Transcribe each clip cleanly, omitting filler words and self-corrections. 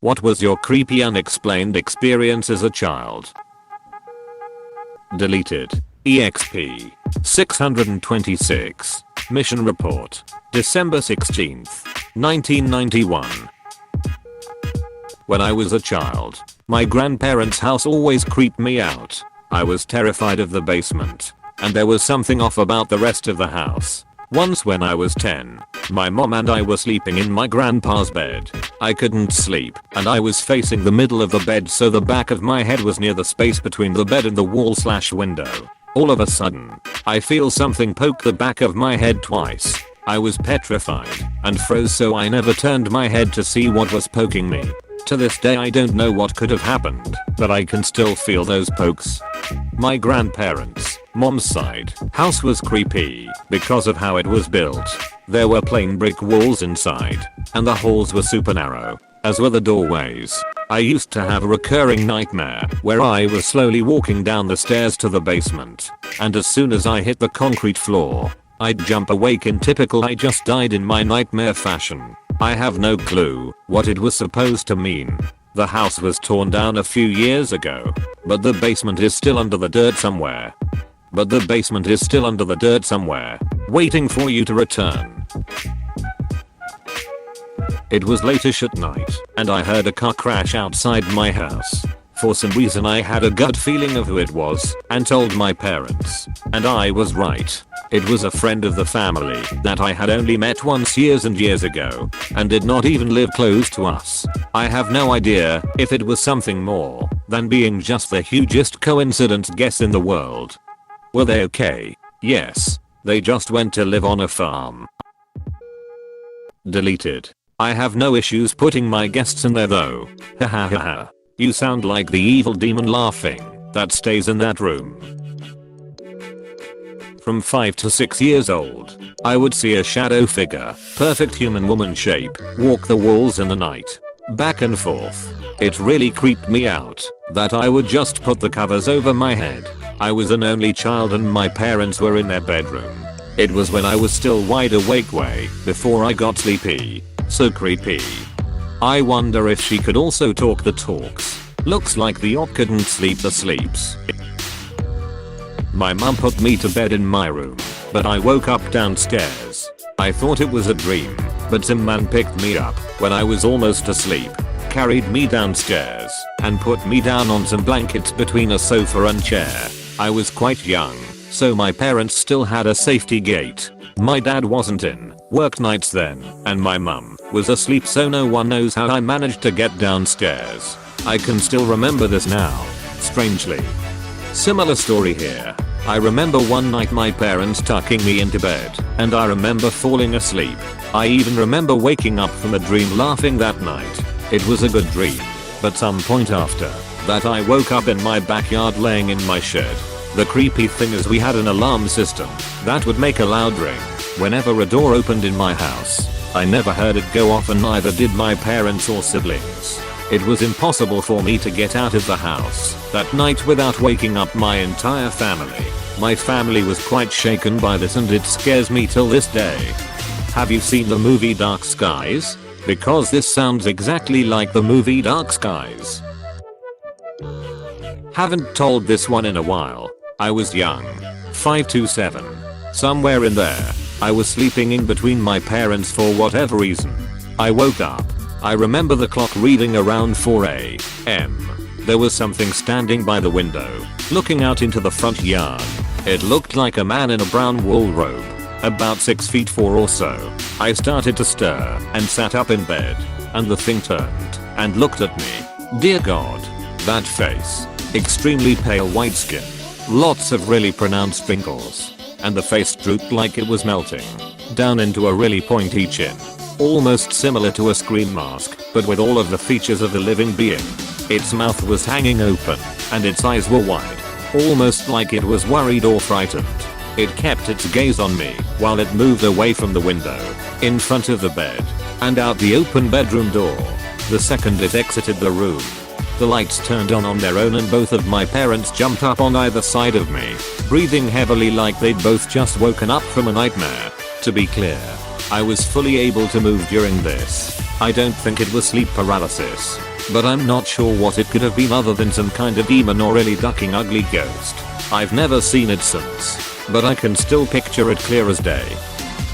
What was your creepy unexplained experience as a child? Deleted. EXP 626. Mission report. December 16th, 1991. When I was a child, my grandparents' house always creeped me out. I was terrified of the basement, and there was something off about the rest of the house. Once when I was 10, my mom and I were sleeping in my grandpa's bed. I couldn't sleep, and I was facing the middle of the bed, so the back of my head was near the space between the bed and the wall/window. All of a sudden, I feel something poke the back of my head twice. I was petrified and froze, so I never turned my head to see what was poking me. To this day I don't know what could have happened, but I can still feel those pokes. My grandparents' mom's side house was creepy because of how it was built. There were plain brick walls inside, and the halls were super narrow, as were the doorways. I used to have a recurring nightmare where I was slowly walking down the stairs to the basement, and as soon as I hit the concrete floor, I'd jump awake in typical I just died in my nightmare fashion. I have no clue what it was supposed to mean. The house was torn down a few years ago, but the basement is still under the dirt somewhere. Waiting for you to return. It was late-ish at night, and I heard a car crash outside my house. For some reason I had a gut feeling of who it was, and told my parents. And I was right. It was a friend of the family that I had only met once years and years ago, and did not even live close to us. I have no idea if it was something more than being just the hugest coincidence guess in the world. Were they okay? Yes. They just went to live on a farm. Deleted. I have no issues putting my guests in there though. Hahaha. You sound like the evil demon laughing that stays in that room. From 5 to 6 years old, I would see a shadow figure, perfect human woman shape, walk the walls in the night, back and forth. It really creeped me out that I would just put the covers over my head. I was an only child and my parents were in their bedroom. It was when I was still wide awake way before I got sleepy. So creepy. I wonder if she could also talk the talks. Looks like the op couldn't sleep the sleeps. My mum put me to bed in my room, but I woke up downstairs. I thought it was a dream, but some man picked me up when I was almost asleep, carried me downstairs, and put me down on some blankets between a sofa and chair. I was quite young, so my parents still had a safety gate. My dad wasn't in work nights then, and my mum was asleep, so no one knows how I managed to get downstairs. I can still remember this now, strangely. Similar story here. I remember one night my parents tucking me into bed, and I remember falling asleep. I even remember waking up from a dream laughing that night. It was a good dream, but some point after that I woke up in my backyard laying in my shed. The creepy thing is we had an alarm system that would make a loud ring whenever a door opened in my house. I never heard it go off, and neither did my parents or siblings. It was impossible for me to get out of the house that night without waking up my entire family. My family was quite shaken by this, and it scares me till this day. Have you seen the movie Dark Skies? Because this sounds exactly like the movie Dark Skies. Haven't told this one in a while. I was young. 5 to 7. Somewhere in there. I was sleeping in between my parents for whatever reason. I woke up. I remember the clock reading around 4 a.m. There was something standing by the window, looking out into the front yard. It looked like a man in a brown wool robe, about 6 feet 4 or so. I started to stir and sat up in bed, and the thing turned and looked at me. Dear God, that face. Extremely pale white skin, lots of really pronounced wrinkles, and the face drooped like it was melting down into a really pointy chin. Almost similar to a scream mask, but with all of the features of a living being. Its mouth was hanging open, and its eyes were wide, almost like it was worried or frightened. It kept its gaze on me while it moved away from the window, in front of the bed, and out the open bedroom door. The second it exited the room, the lights turned on their own, and both of my parents jumped up on either side of me, breathing heavily like they'd both just woken up from a nightmare. To be clear, I was fully able to move during this. I don't think it was sleep paralysis, but I'm not sure what it could have been other than some kind of demon or really ducking ugly ghost. I've never seen it since, but I can still picture it clear as day.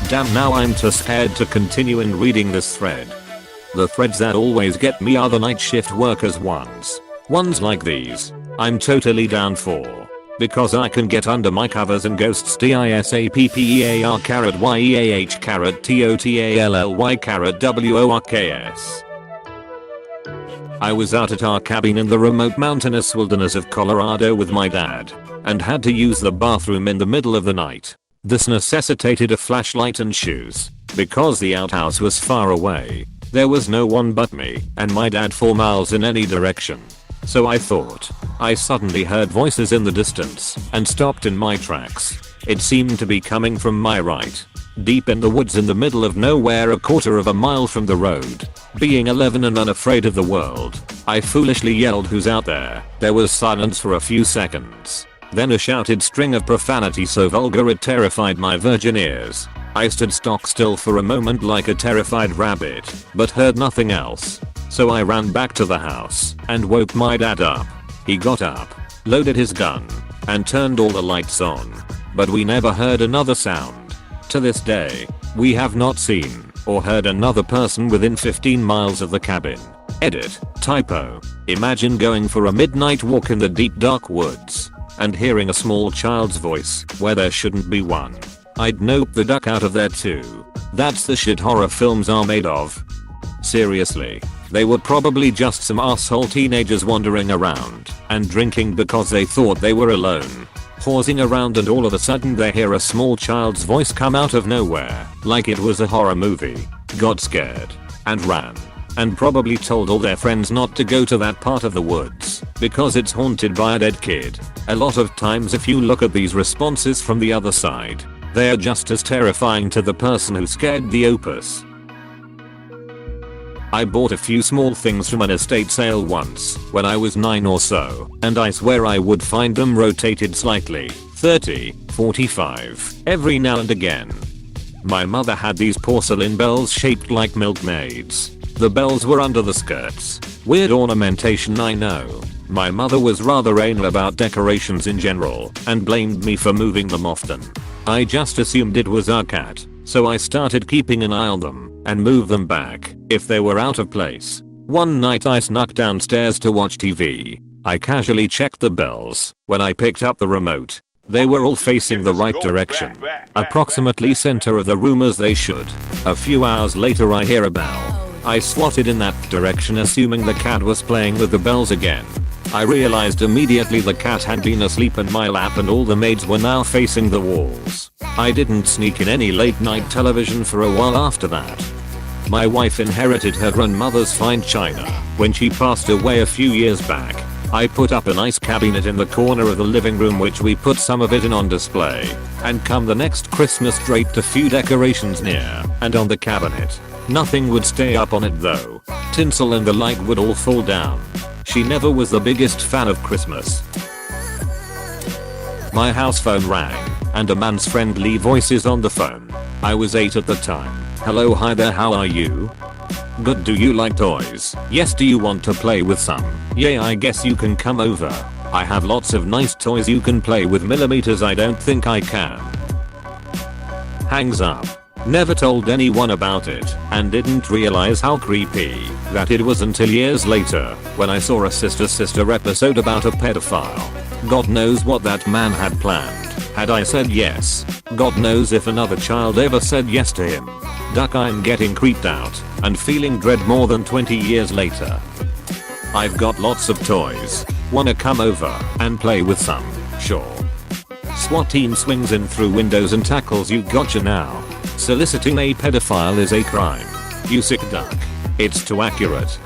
Damn, now I'm too scared to continue in reading this thread. The threads that always get me are the night shift workers ones. Ones like these, I'm totally down for. Because I can get under my covers and ghosts disappear carrot yeah carrot totally carrot works. I was out at our cabin in the remote mountainous wilderness of Colorado with my dad, and had to use the bathroom in the middle of the night. This necessitated a flashlight and shoes, because the outhouse was far away. There was no one but me and my dad 4 miles in any direction. So I thought. I suddenly heard voices in the distance and stopped in my tracks. It seemed to be coming from my right. Deep in the woods in the middle of nowhere, a 1/4 mile from the road. Being 11 and unafraid of the world, I foolishly yelled, "Who's out there?" There was silence for a few seconds. Then a shouted string of profanity so vulgar it terrified my virgin ears. I stood stock still for a moment like a terrified rabbit, but heard nothing else. So I ran back to the house and woke my dad up. He got up, loaded his gun, and turned all the lights on. But we never heard another sound. To this day, we have not seen or heard another person within 15 miles of the cabin. Edit. Typo. Imagine going for a midnight walk in the deep dark woods and hearing a small child's voice where there shouldn't be one. I'd nope the duck out of there too. That's the shit horror films are made of. Seriously, they were probably just some asshole teenagers wandering around and drinking because they thought they were alone, horsing around, and all of a sudden they hear a small child's voice come out of nowhere like it was a horror movie, got scared, and ran. And probably told all their friends not to go to that part of the woods because it's haunted by a dead kid. A lot of times if you look at these responses from the other side, they are just as terrifying to the person who scared the opus. I bought a few small things from an estate sale once when I was 9 or so, and I swear I would find them rotated slightly, 30, 45, every now and again. My mother had these porcelain bells shaped like milkmaids. The bells were under the skirts. Weird ornamentation, I know. My mother was rather anal about decorations in general and blamed me for moving them often. I just assumed it was our cat, so I started keeping an eye on them and moved them back if they were out of place. One night I snuck downstairs to watch TV. I casually checked the bells. When I picked up the remote, they were all facing the right direction, approximately center of the room as they should. A few hours later I hear a bell. I swatted in that direction assuming the cat was playing with the bells again. I realized immediately the cat had been asleep in my lap and all the maids were now facing the walls. I didn't sneak in any late night television for a while after that. My wife inherited her grandmother's fine china when she passed away a few years back. I put up an ice cabinet in the corner of the living room which we put some of it in on display, and come the next Christmas draped a few decorations near and on the cabinet. Nothing would stay up on it though. Tinsel and the like would all fall down. She never was the biggest fan of Christmas. My house phone rang, and a man's friendly voice is on the phone. I was 8 at the time. "Hello, hi there, how are you?" "Good, do you like toys?" "Yes, do you want to play with some?" "Yeah, I guess you can come over. I have lots of nice toys you can play with." Millimeters, I don't think I can. Hangs up. Never told anyone about it and didn't realize how creepy that it was until years later when I saw a Sister episode about a pedophile. God knows what that man had planned. Had I said yes, God knows if another child ever said yes to him. Duck, I'm getting creeped out and feeling dread more than 20 years later. I've got lots of toys. Wanna come over and play with some? Sure. SWAT team swings in through windows and tackles you. Gotcha now. Soliciting a pedophile is a crime. You sick duck. It's too accurate.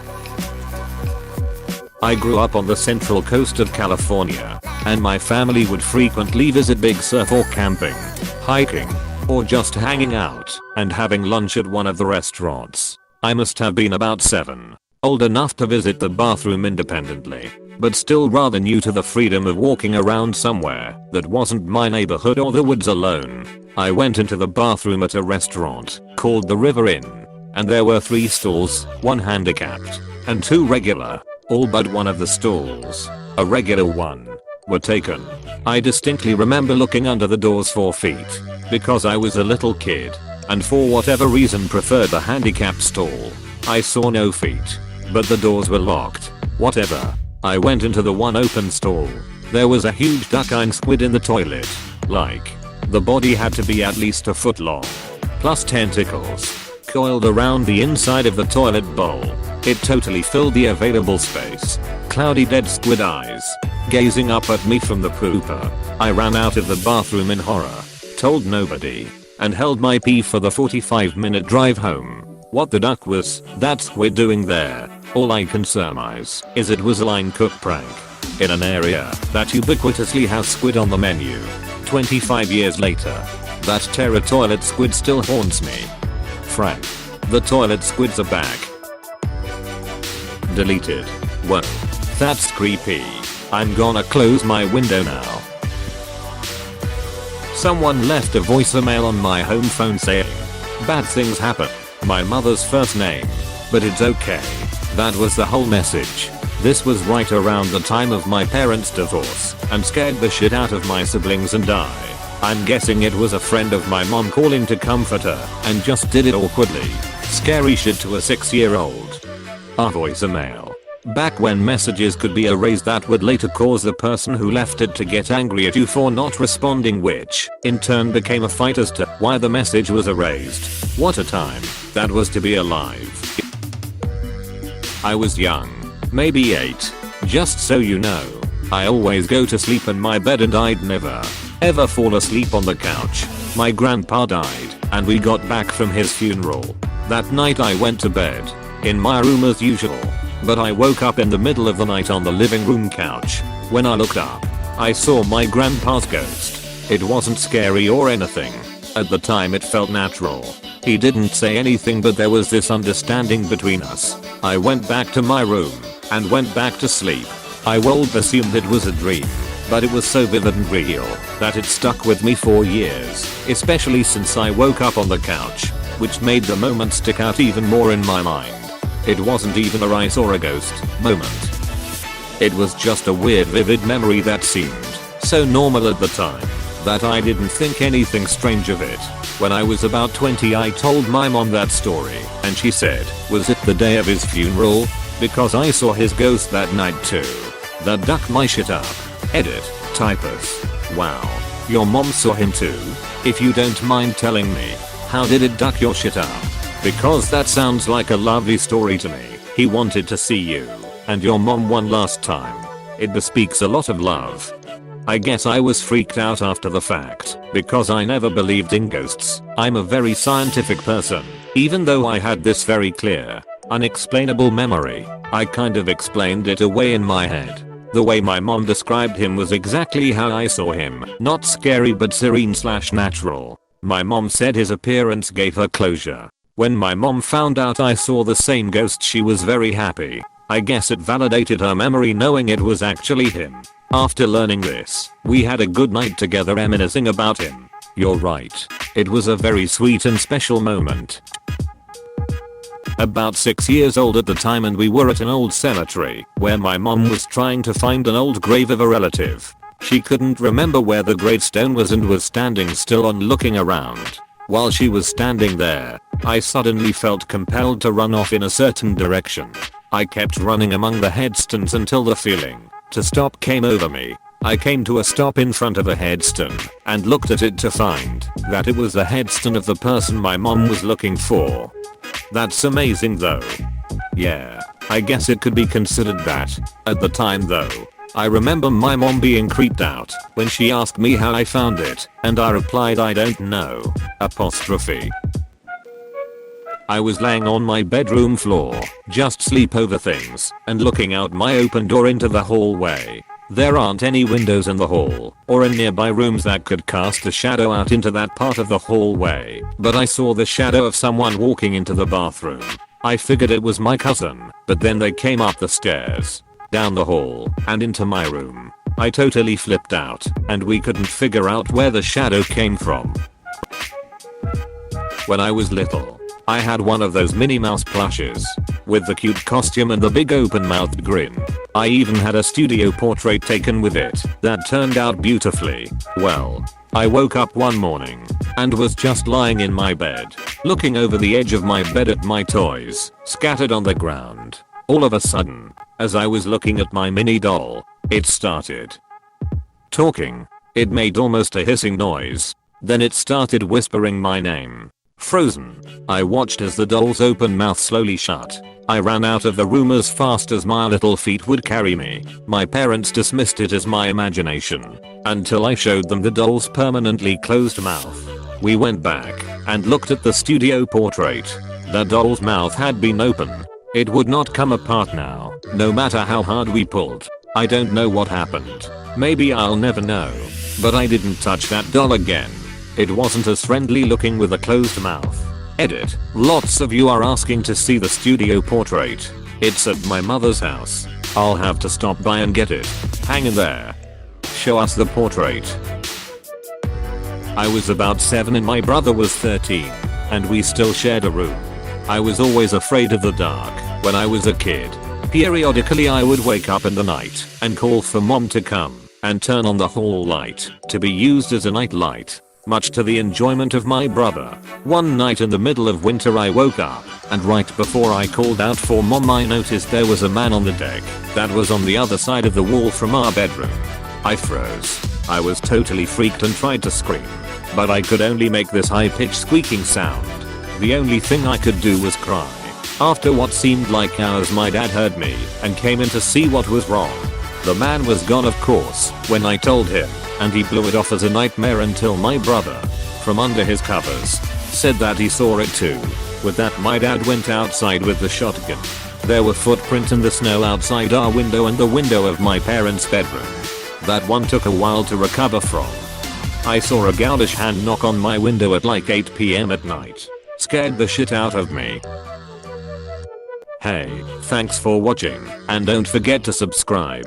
I grew up on the central coast of California, and my family would frequently visit Big Sur for camping, hiking, or just hanging out and having lunch at one of the restaurants. I must have been about 7, old enough to visit the bathroom independently. but still rather new to the freedom of walking around somewhere that wasn't my neighborhood or the woods alone. I went into the bathroom at a restaurant called the River Inn, and there were 3 stalls, 1 handicapped, and 2 regular. All but one of the stalls, a regular one, were taken. I distinctly remember looking under the doors 4 feet, because I was a little kid, and for whatever reason preferred the handicapped stall. I saw no feet, but the doors were locked. Whatever. I went into the one open stall. There was a huge duck-eyed squid in the toilet. Like, the body had to be at least a foot long, plus tentacles, coiled around the inside of the toilet bowl. It totally filled the available space. Cloudy dead squid eyes, gazing up at me from the pooper. I ran out of the bathroom in horror, told nobody, and held my pee for the 45-minute drive home. What the duck was that squid doing there? All I can surmise is it was a line cook prank. In an area that ubiquitously has squid on the menu. 25 years later, that terror toilet squid still haunts me. Frank, the toilet squids are back. Deleted. Whoa. That's creepy. I'm gonna close my window now. Someone left a voicemail on my home phone saying, "Bad things happen. My mother's first name. But it's okay." That was the whole message. This was right around the time of my parents' divorce and scared the shit out of my siblings and I. I'm guessing it was a friend of my mom calling to comfort her and just did it awkwardly. Scary shit to a 6-year-old. A voicemail. Back when messages could be erased that would later cause the person who left it to get angry at you for not responding, which in turn became a fight as to why the message was erased. What a time that was to be alive. I was young, maybe 8. Just so you know, I always go to sleep in my bed and I'd never ever fall asleep on the couch. My grandpa died and we got back from his funeral. That night I went to bed in my room as usual, but I woke up in the middle of the night on the living room couch. When I looked up, I saw my grandpa's ghost. It wasn't scary or anything. At the time it felt natural. He didn't say anything, but there was this understanding between us. I went back to my room and went back to sleep. I would assumed it was a dream, but it was so vivid and real that it stuck with me for years, especially since I woke up on the couch, which made the moment stick out even more in my mind. It wasn't even a rise or a ghost moment. It was just a weird vivid memory that seemed so normal at the time that I didn't think anything strange of it. When I was about 20 I told my mom that story and she said, "Was it the day of his funeral? Because I saw his ghost that night too." That ducked my shit up. Edit. Typus. Wow. Your mom saw him too? If you don't mind telling me, how did it duck your shit up? Because that sounds like a lovely story to me. He wanted to see you and your mom one last time. It bespeaks a lot of love. I guess I was freaked out after the fact because I never believed in ghosts. I'm a very scientific person. Even though I had this very clear, unexplainable memory, I kind of explained it away in my head. The way my mom described him was exactly how I saw him. Not scary but serene/natural. My mom said his appearance gave her closure. When my mom found out I saw the same ghost, she was very happy. I guess it validated her memory knowing it was actually him. After learning this, we had a good night together reminiscing about him. You're right. It was a very sweet and special moment. About 6 years old at the time, and we were at an old cemetery where my mom was trying to find an old grave of a relative. She couldn't remember where the gravestone was and was standing still and looking around. While she was standing there, I suddenly felt compelled to run off in a certain direction. I kept running among the headstones until the feeling to stop came over me. I came to a stop in front of a headstone and looked at it to find that it was the headstone of the person my mom was looking for. That's amazing though. Yeah, I guess it could be considered that. At the time though, I remember my mom being creeped out when she asked me how I found it, and I replied I don't know. Apostrophe. I was laying on my bedroom floor, just sleep over things, and looking out my open door into the hallway. There aren't any windows in the hall or in nearby rooms that could cast a shadow out into that part of the hallway, but I saw the shadow of someone walking into the bathroom. I figured it was my cousin, but then they came up the stairs. down the hall, and into my room. I totally flipped out, and we couldn't figure out where the shadow came from. When I was little, I had one of those Minnie Mouse plushes, with the cute costume and the big open-mouthed grin. I even had a studio portrait taken with it that turned out beautifully. Well, I woke up one morning and was just lying in my bed, looking over the edge of my bed at my toys scattered on the ground. All of a sudden, as I was looking at my mini doll, it started talking. It made almost a hissing noise. Then it started whispering my name. Frozen. I watched as the doll's open mouth slowly shut. I ran out of the room as fast as my little feet would carry me. My parents dismissed it as my imagination until I showed them the doll's permanently closed mouth. We went back and looked at the studio portrait. The doll's mouth had been open. It would not come apart now, no matter how hard we pulled. I don't know what happened. Maybe I'll never know. But I didn't touch that doll again. It wasn't as friendly looking with a closed mouth. Edit. Lots of you are asking to see the studio portrait. It's at my mother's house. I'll have to stop by and get it. Hang in there. Show us the portrait. I was about 7 and my brother was 13, and we still shared a room. I was always afraid of the dark when I was a kid. Periodically I would wake up in the night and call for mom to come and turn on the hall light to be used as a night light, much to the enjoyment of my brother. One night in the middle of winter I woke up, and right before I called out for mom I noticed there was a man on the deck that was on the other side of the wall from our bedroom. I froze. I was totally freaked and tried to scream, but I could only make this high-pitched squeaking sound. The only thing I could do was cry. After what seemed like hours my dad heard me and came in to see what was wrong. The man was gone of course when I told him, and he blew it off as a nightmare until my brother, from under his covers, said that he saw it too. With that my dad went outside with the shotgun. There were footprints in the snow outside our window and the window of my parents' bedroom. That one took a while to recover from. I saw a ghoulish hand knock on my window at like 8 PM at night. Scared the shit out of me. Hey, thanks for watching, and don't forget to subscribe.